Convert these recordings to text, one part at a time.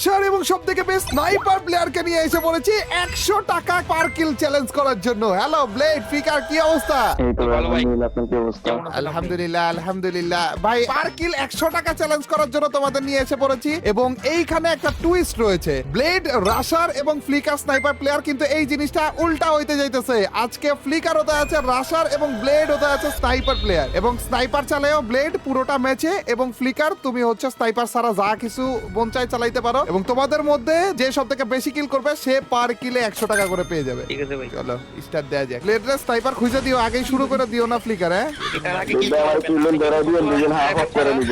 Sir এবং সবথেকে best sniper প্লেয়ারকে নিয়ে এসে পড়েছি 100 টাকা পার কিল চ্যালেঞ্জ করার জন্য। হ্যালো ব্লেড ফিকার, কি অবস্থা? এই তো ভালো ভাই। আলহামদুলিল্লাহ, আপনার কি অবস্থা? কেমন আছেন আপনি? আলহামদুলিল্লাহ আলহামদুলিল্লাহ ভাই, পার কিল 100 টাকা চ্যালেঞ্জ করার জন্য তোমাদের নিয়ে এসে পড়েছি এবং এইখানে একটা টুইস্ট রয়েছে। ব্লেড রাশার এবং ফ্লিকার স্নাইপার প্লেয়ার, কিন্তু এই জিনিসটা উল্টা হইতে যাইতেছে। আজকে ফ্লিকার হতে আছে রাশার এবং ব্লেড হতে আছে স্নাইপার প্লেয়ার, এবং স্নাইপার চালায়ও ব্লেড পুরোটা ম্যাচে, এবং ফ্লিকার তুমি হচ্ছে স্নাইপার ছাড়া যা কিছু মন চাই চালাইতে পারো, এবং তোমাদের মধ্যে যে সবথেকে বেশি কিল করবে সে পার কিলে 100 টাকা করে পেয়ে যাবে। ঠিক আছে ভাই। চলো স্টার্ট দেয়া যাক। ব্লেডরে স্নাইপার খুঁজে দিও, আগেই শুরু করে দিও না ফ্লিকার। হ্যাঁ এটার আগে কি যদি আমার কিলেন ধরে দিয়ে নিজের হাফ অফ করে নিব।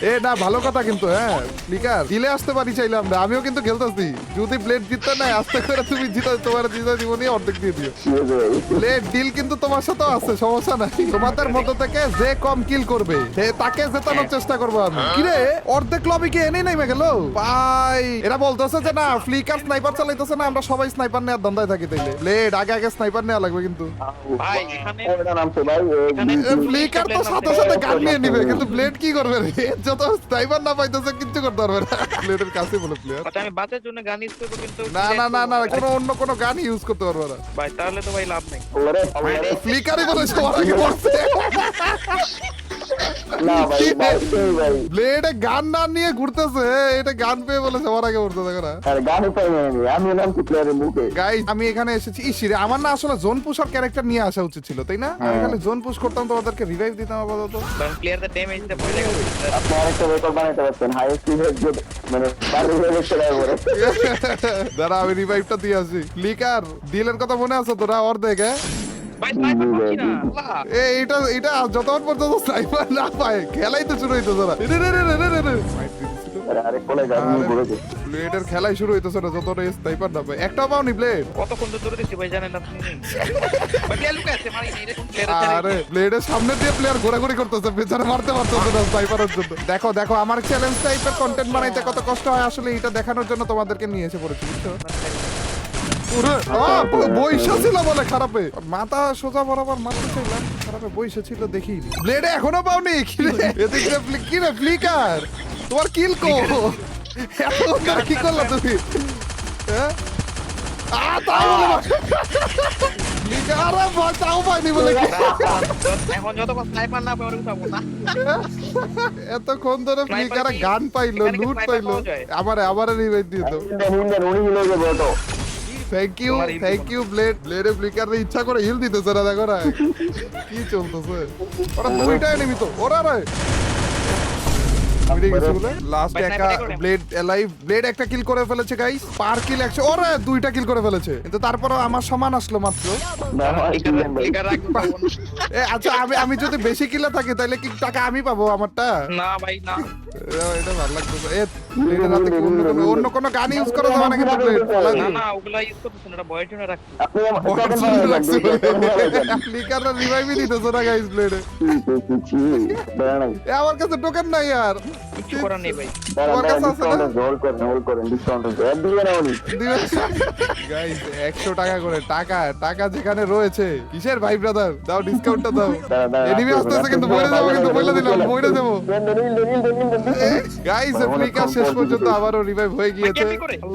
এ না, ভালো কথা কিন্তু। হ্যাঁ ফ্লিকার দিলে আসতে পারি চাইলে আমরা, আমিও কিন্তু খেলতেছি। যদি ব্লেড জিততে নাই আস্তে করে তুমি জিতো, তোমার জিতা জীবনী অর্ধেক দিয়ে দিও। ব্লেড ডিল কিন্তু তোমার সাথেও আছে, সমস্যা নাই। তোমাদের মধ্য থেকে যে কম কিল করবে সে তাকে জেতানোর চেষ্টা করবো আমি। কিরে অর্ধেক লবি কি এনে নেমে গেল ভাই? এরা বলতেছে যে না ফ্লিকার স্নাইপার চালাইতেছে না, আমরা সবাই স্নাইপার নেওয়ার ধান্দায় থাকি। তাইলে ব্লেড আগে আগে স্নাইপার নেওয়া লাগবে কিন্তু। ভাই এখানে ওটা নামছে ভাই, ফ্লিকার তো সাথে সাথে গান নিয়ে নিবে, কিন্তু ব্লেড কি করবে রে? যত স্নাইপার না পাইতেছে কিচ্ছু করতে পারবে না। ব্লেডের কাছে বলে প্লেয়ার কথা আমি বাঁচার জন্য গান ইউজ করবো, কিন্তু না না না না, কোনো অন্য কোনো গান ইউজ করতে পারবে না। ভাই তাহলে তো ভাই লাভ নেই। ওরে ওরে ফ্লিকারই বলে সবার আগে বলছে। না ভাই ভাই ভাই ব্লেডে গান না নিয়ে ঘুরতেছে, এটা গান পেয়ে বলে সবার আগে উঠতে দেখো না। আরে গানে পাই না আমি নামছি প্লেয়ারের মুখে। গাইস আমি এখানে এসেছি ইসিরে, আমার না আসলে জোন পুশার ক্যারেক্টার নিয়ে আসা উচিত ছিল, তাই না? আমি এখানে জোন পুশ করতাম, তোমাদেরকে রিভাইভ দিতাম আপাতত। কারণ প্লেয়ারদের ড্যামেজটা পড়ে গেছে। আপনি আরেকটা রেকর্ড বানাতে পারছেন, হাইয়েস্ট ইভেন্ট মানে পারবে রেকর্ড করে। দাঁড়া আমি রিভাইভটা দিয়ে আসি। ফ্লিকার দিলের কথা মনে আছে তোরা? অর্ধেক ভাই স্নাইপার পাচ্ছি না। আল্লাহ। এটা এটা যতক্ষণ পর্যন্ত স্নাইপার না পায় খেলাই তো শুরু হইতো তোরা। আরে আরে কোলে গান ঘুরে গেছে। ব্লেডের খেলাই শুরু হইতেছে না যত স্নাইপার না পায়। একটাও পাওনি ব্লেড? কতক্ষণ তো ধরে দিচ্ছি ভাই, জানেন আপনি? ভাই প্লেয়ার লুকে আছে, মারি নেই এরকম প্লেয়ার আরে ব্লেডের সামনে দিয়ে প্লেয়ার ঘোরাঘুরি করতেছে, পেছনে মারতে পারতেছে না স্নাইপারের জন্য। দেখো দেখো আমার চ্যালেঞ্জ টাইপের কন্টেন্ট বানাইতে কত কষ্ট হয় আসলে, এটা দেখানোর জন্য তোমাদেরকে নিয়ে এসে পড়েছি, বুঝছো? বইসা ছিল বলে খারাপে মাথা সোজা বরাবর মারতে চাইলাম, খারাপে বইসা ছিল দেখি। ব্লেডে এখনো পাওনি? এদিকে কিরে ফ্লিকার তোমার কিল কো? এত উত্তর কি করলা তুমি? হ্যাঁ তাও বলে ফ্লিকার, আরে তাও পাইনি বলে কি? এখন যতক্ষণ স্নাইপার না পাই ওরা উঠাবো না। এতক্ষণ ধরে ফ্লিকার গান পাইলো, এখানে কি লুট sniper পাইলো, পাওয়া যায়? আমারে রিভাইভ দিয়ে দাও। হিন্দেন উনি হিলে যাবে তো। Thank you blade. ব্লেডে ফ্লিকার ইচ্ছা করে হিল দিতেছে না, দেখো না কি চলতেছে। ওরা দুইটা এনিমি তো, ওরা রে লাস্ট ভাই, একা sniper করে। Blade alive. ব্লেড একটা কিল করে ফেলেছে গাইস, পার কিল 100। ওরে দুইটা কিল করে ফেলেছে, কিন্তু তারপরও আমার সমান আসলো মাত্র। না ভাই কিলেন ভাই। এখানে রাখবো পাবো না। আচ্ছা আমি যদি বেশি কিলে থাকি তাহলে কি টাকা আমি পাবো আমারটা? না ভাই না। এটা ভালো লাগতেছে। ব্লেডের হাতে কি অন্য কোনো গান ইউজ করা যাবে না কিন্তু ব্লেড না না ওগুলা ইউজ করতেছেন, এটা বয়ের জন্য রাখছি। আপনি আমার রাখছি। ফ্লিকাররা রিভাইভই দিতেছে না গাইস ব্লেডে। আমার কাছে টোকেন নাই আর। কিছু করার নেই ভাই। তোমার কাছে আছে না? হোল্ড করেন ডিসকাউন্ট দিবে না উনি। গাইস 100 টাকা করে, টাকা যেখানে রয়েছে কিসের ভাই ব্রাদার, দাও ডিসকাউন্টটা দাও। এনিমি আসতেছে কিন্তু বইরে যাবো, কিন্তু বইলে দিলাম বইরে যাবো। গাইস ফ্লিকার শেষ পর্যন্ত আবারও রিভাইভ হয়ে গিয়েছে।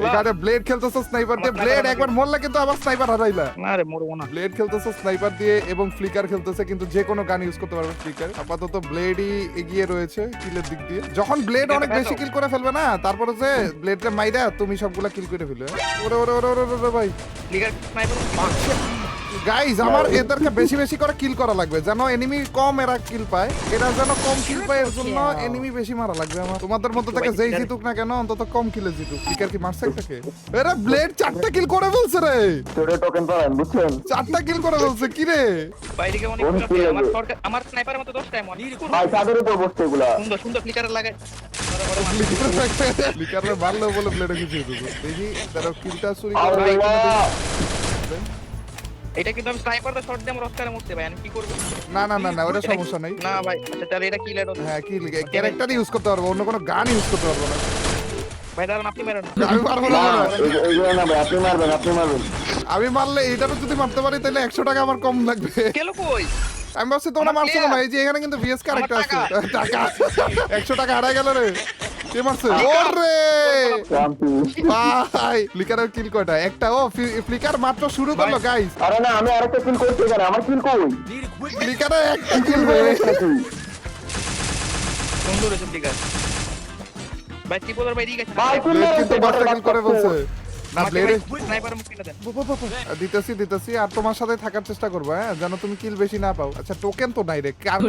এখানে ব্লেড খেলতেছে স্নাইপার দিয়ে। ব্লেড একবার মরলে কিন্তু আবার স্নাইপার হারাইলা। না রে মরবো না। ব্লেড খেলতেছে স্নাইপার দিয়ে এবং ফ্লিকার খেলতেছে, কিন্তু যে কোনো গান ইউজ করতে পারবে ফ্লিকার। আপাতত ব্লেডই এগিয়ে রয়েছে কিলের দিক দিয়ে। যখন ব্লেড অনেক বেশি কিল করে ফেলবে না, তারপরে যে ব্লেডটা মাইরা তুমি সবগুলা কিল করে ফেলবে। ওরে ওরে ওরে ওরে ওরে ভাই ক্লিয়ার স্নাইপার গাইস, আমার এদেরকে বেশি বেশি করে কিল করা লাগবে, যেন এনিমি কম এরা কিল পায়। এরা যেন কম কিল পায়, এর জন্য এনিমি বেশি মারা লাগবে আমার। তোমাদের মধ্যে থেকে যেই জিতুক না কেন অন্তত কম কিলে জিতুক। ফ্লিকার কি মারছে একটাকে? এরা ব্লেড 4টা কিল করে ফেলছে রে। তোরে টোকেন পাবেন বুঝছেন? 4টা কিল করে ফেলছে কি রে? বাইরে কে অনেক কোন আছে, player আমার রে? সরকার আমার স্নাইপারের মতো 10টা এমন ভাই তাদের উপর বসছে এগুলা। সুন্দর সুন্দর ক্লিকার লাগায়। ফ্লিকারে মারলো বলে ব্লেডে কিছু হতো। দেখি তারা কিলটা চুরি করে। আল্লাহ এটা কিন্তু আমি স্নাইপারটা শট দিয়ে আমার অস্কারে মরতে ভাই, আমি কি করব? না না না না, ওটা সমস্যা নাই। না ভাই আচ্ছা তাহলে এটা কিলার হ্যাঁ কি ক্যারেক্টার ইউজ করতে পারবো, অন্য কোনো গান ইউজ করতে পারবো না। ভাই দাঁড়ান আপনি মেরেন। আমি পারবো না। এইগুলো না ভাই, আপনি মারবেন। আমি মারলে এটারও যদি মারতে পারি তাহলে 100 টাকা আমার কম লাগবে। কেন কই? আমি ভাবছি তোমরা আমার মারছো player। না, এই যে এখানে কিন্তু ভিএস ক্যারেক্টার আছে। আমার টাকা 100 টাকা হারাই গেল রে। কে মারছে ওরে শান্তি। ভাই ফ্লিকারের কিল কয়টা একটা ও ফ্লিকার মাত্র শুরু করলো গাইস আরে না আমি আরেকটা কিল করছি এখানে আমার কিল কই ফ্লিকারের একটা কিল সুন্দর হয়েছে ফ্লিকার ভাই ত্রিপোলার ভাই দিকে ভাই কিল ব্লেড কিন্তু মাস্টার কিল করে বলছে না ব্লেডে স্নাইপার মুক্তিটা দেন দিতেছি আর তোমার সাথে থাকার চেষ্টা করবো হ্যাঁ যেন তুমি কিল বেশি না পাও আচ্ছা টোকেন তো নাই রে কার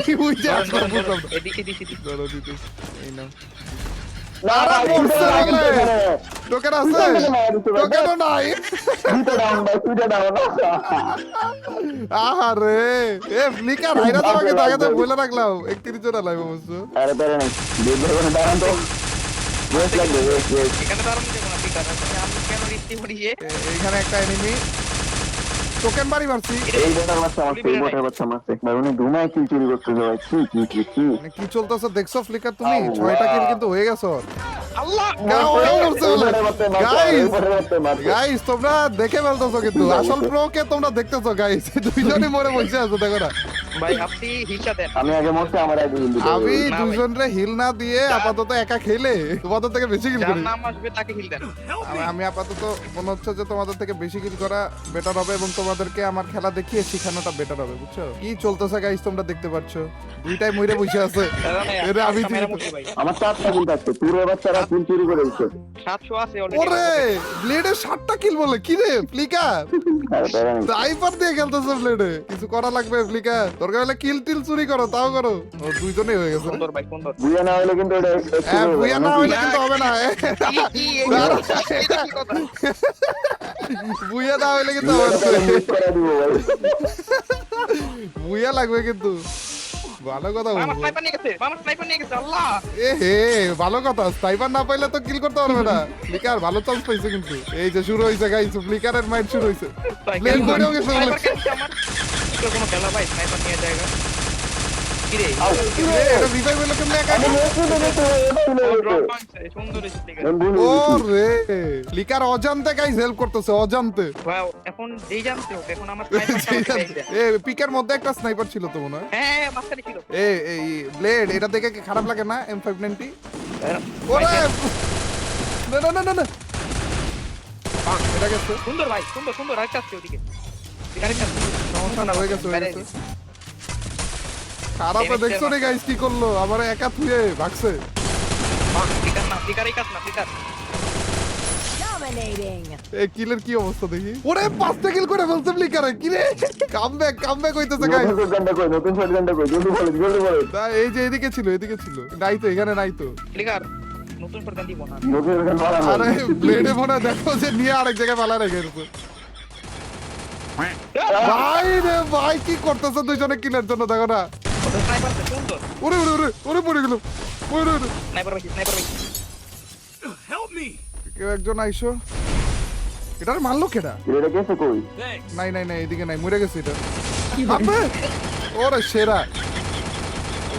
কি বুঝে আসলো বুঝলাম না। এদিকে দিছি ধরো দিতেছি এই নাও না আরে ভাই, পড়ছে দিতে বলে। হবে। টোকেন আছে টোকেনও নাই দিতে দাও ভাই, দিতে দাও না। আহারে এ ফ্লিকার হাইরা তোমাকে দাগাতে বলে রাখলাম 31 জন লাইভ অবশ্য আরে বেরে নাই দিতে হবে না, দাঁড়ান তো ওয়েট লাগবে ওয়েট এখানে দাঁড়ানো যাবে না ফ্লিকার আমি কেন রিস্তি করিয়ে এইখানে একটা এনিমি টোকেন বাড়ি মারছি এই বোটার বাচ্চা মারছে এই বোটার বাচ্চা মারছে ভাই উনি ঘুমায় কিল চুরি করতে যাওয়ায় কি মানে কি চলতেছে দেখছো ফ্লিকার তুমি 6টা কিল কিন্তু হয়ে গেছো আল্লাহ গাইস তোমরা দেখে ফেলতেছো কিন্তু আসল প্রো কে তোমরা দেখতেছো গাইস দুইজনই মরে বসে আছো দেখো না ভাই আপনি হিসা দেন আমি আগে মরছি আমার আগে হিল দিতে আমি না ভাই। দুইজনরে হিল না দিয়ে আপাতত একা খেলে তোমাদের থেকে বেশি কিল যার করি নাম আসবে তাকে হিল দেন আমি আপাতত মনে হচ্ছে যে তোমাদের থেকে বেশি কিল করা বেটার হবে এবং তোমাদেরকে আমার খেলা দেখিয়ে শেখানোটা বেটার হবে বুঝছো কি চলতেছে গাইস তোমরা দেখতে পাচ্ছ দুইটাই মরে বসে আছে এরে আমি ক্যামেরা মুক্তি ভাই আমার 4টা কিল থাকছে পুরো বাচ্চারা কিল চুরি করে দিচ্ছে 700 আছে অলরেডি ওরে ব্লেডে 7টা কিল বলে কি রে ফ্লিকার আরে বেরে নাই স্নাইপার দিয়ে খেলতেছে ব্লেডে কিছু করা লাগবে ফ্লিকার দরকার হলে কিল টিল চুরি করো তাও করো ও দুইজনেই হয়ে গেছে সুন্দর ভাই সুন্দর বুয়া না হলে কিন্তু এটা হ্যাঁ বুয়া না হইলে কিন্তু হবে না এটা কি কথা বুয়া না হইলে কিন্তু হবে না। করে দিব ভাই বুয়া লাগবে কিন্তু ভালো কথা মামা বলবো স্নাইপার নিয়ে গেছে আল্লাহ এ হে ভালো কথা স্নাইপার না পাইলে তো কিল করতে পারবে না ফ্লিকার ভালো চান্স পাইছে কিন্তু এই যে শুরু হইছে গাইস ফ্লিকারের মাইন্ড শুরু হইছে প্লেন করেও গেছে বলে। কোনো খেলা ভাই স্নাইপার নিয়ে জায়গা কি রে এ, এটা রিভাইভ হলো কেমনে একা আমি নেক্সট দিতে ড্রপ পাইছে সুন্দর হয়েছে ঠিক আছে ও রে ফ্লিকার অজান্তে গাইস হেল্প করতেছে অজান্তে ভাই এখন যেই জানতে হোক এখন আমার স্নাইপার এ পিকের মধ্যে একটা স্নাইপার ছিল তো মনে হয় হ্যাঁ মাস্টারই ছিল এই ব্লেড এটা দেখে কি খারাপ লাগে না M590 ওরে না না না না এটা গেছে সুন্দর ভাই সুন্দর সুন্দর আরেকটা আছে ওদিকে এখানে সমস্যা না হয়ে গেছে হয়ে গেছে খারাপে দেখছো রে গাইস কি করলো আমার একা থুয়ে ভাগছে ফ্লিকারই কাজ না ফ্লিকার Dominating. এই কিলের কি অবস্থা দেখি ওরে 5টা কিল করে ফেলতে ফ্লিকারে কি রে কামব্যাক হইতেছে গাইস নতুন শটগানটা কই জলদি বলো তা এই যে এদিকে ছিল নাই তো এখানে নাই তো ফ্লিকার নতুন সরকার দিব না নতুন শটগান মারা আরে ব্লেডে মনে হয় দেখো যে নিয়ে আরেক জায়গায় পালা রেখে গেছে ভাই রে ভাই কি করতেছে দুইজনে কিলের জন্য দেখো না স্নাইপার সুন্দর ওরে পড়ে গেল ওরে স্নাইপার ভাই কেউ একজন আইসো এটার মারলো কেডা এটা কেসে কই নাই এদিকে নাই মরে গেছে এটা আপে ওরে সেরা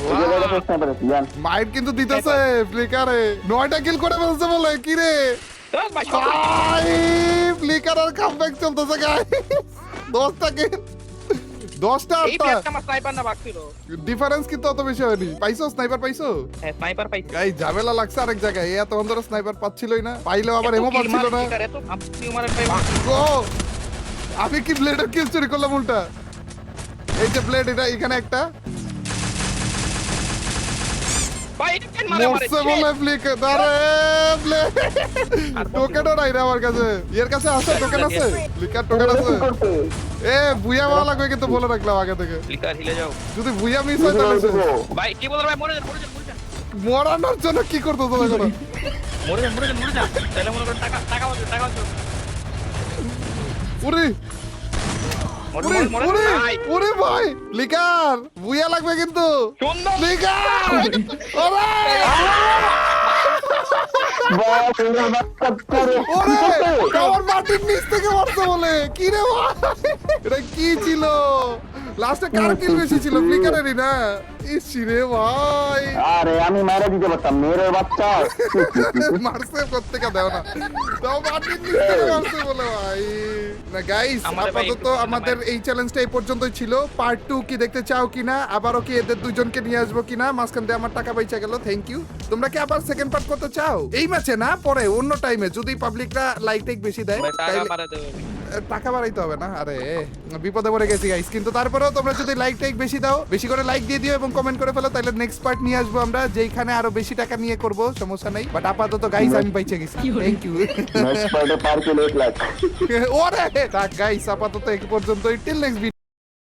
ওই জায়গাটা তো স্নাইপার আছে জান মাইট কিন্তু দিতেছে ফ্লিকারে 9টা কিল করে ফেলছে বলে কি রে ভাই ভাই ফ্লিকার আর কামব্যাক চলতেছে গাইস 10টা কিল 10টা এই 8টা একটা আমার স্নাইপার না বাকছিল ডিফারেন্স কিন্তু অত বেশি হয়নি পাইছো স্নাইপার পাইছো হ্যাঁ স্নাইপার পাইছি গাই ঝামেলা লাগছে আরেক জায়গায় এত ধরে স্নাইপার পাচ্ছিলই না পাইলেও আবার এমও পাচ্ছিল না এত আপনি উমারের ভাই ও আমি কি ব্লেডের কিল চুরি করলাম উল্টা এই যে ব্লেড এটা এখানে একটা ভাই এটা কেন মারে মরছে বলে ফ্লিক আরে ব্লেড টোকেনও নাই রে আমার কাছে এর কাছে আছে টোকেন আছে ফ্লিকার টোকেন আছে করতে এ বুইয়া ভালো লাগবে কিন্তু বলে রাখলাম আগে থেকে ফ্লিকার হিলে যাও যদি বুইয়া মিস হয় তাহলে শেষ। ভাই কি বল ভাই মরে যান মরানোর জন্য কি করতেছো দেখো না মরে যান তাহলে মনে করেন টাকা আছে উরি মরে ভাই ওরে ভাই লিকার বুইয়া লাগবে কিন্তু সুন্দর লিকার ওরে বাহ তুমি বাক্কাত করে ওরে আমার মাটির নিচ থেকে মারছে বলে কি রে ভাই এটা কি ছিল লাস্টে কার কিল বেশি ছিল ফ্লিকারেরই না ইস রে ভাই আরে আমি মারা দিতে পারতাম মেয়ের বাচ্চা মারছে প্রত্যেকটা দেও না তাও মাটির নিচ থেকে মারছে বলে ভাই না গাইস আমারে ভাই আপাতত একটু আমাদের এই চ্যালেঞ্জটা এই পর্যন্তই ছিল পার্ট 2 কি দেখতে চাও কিনা আবারও কি এদের দুইজনকে নিয়ে আসবো কিনা মাঝখান দিয়ে আমার টাকা পয়সা গেল থ্যাংক ইউ তোমরা কি আবার সেকেন্ড পার্ট করতে চাও এই ম্যাচে না পরে অন্য টাইমে যদি পাবলিকরা লাইক টেক বেশি দেয় ভাই টাকা তাইলে- বাড়াতে হবে টাকা বাড়াইতে হবে না আরে বিপদে পড়ে গেছি গাইস কিন্তু তারপরেও তোমরা যদি লাইক টাইক বেশি দাও বেশি করে লাইক দিয়ে দিও এবং কমেন্ট করে ফেলো তাহলে নেক্সট পার্ট নিয়ে আসবো আমরা যেখানে আরো বেশি টাকা নিয়ে করব সমস্যা নাই বাট আপাতত গাইস আমি পাইছে গেছি থ্যাংক ইউ নেক্সট পার্টে পার্কিল 1 লাখ ওরে থাক গাইস আপাতত এই পর্যন্তই টিল নেক্সট